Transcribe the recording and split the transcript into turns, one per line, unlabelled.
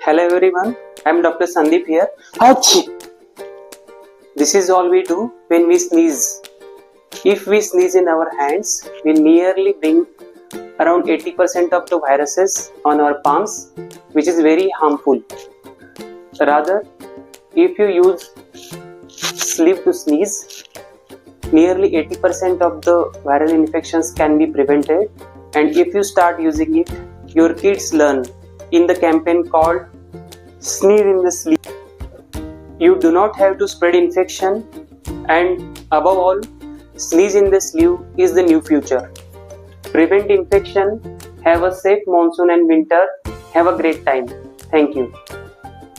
Hello everyone, I am Dr. Sandeep here. Achoo! This is all we do when we sneeze. If we sneeze in our hands, we nearly bring around 80% of the viruses on our palms, which is very harmful. Rather, if you use sleeve to sneeze, nearly 80% of the viral infections can be prevented. And if you start using it, your kids learn in the campaign called Sneeze in the Sleeve. You do not have to spread infection, and above all, sneeze in the sleeve is the new future. Prevent infection, have a safe monsoon and winter, have a great time. Thank you.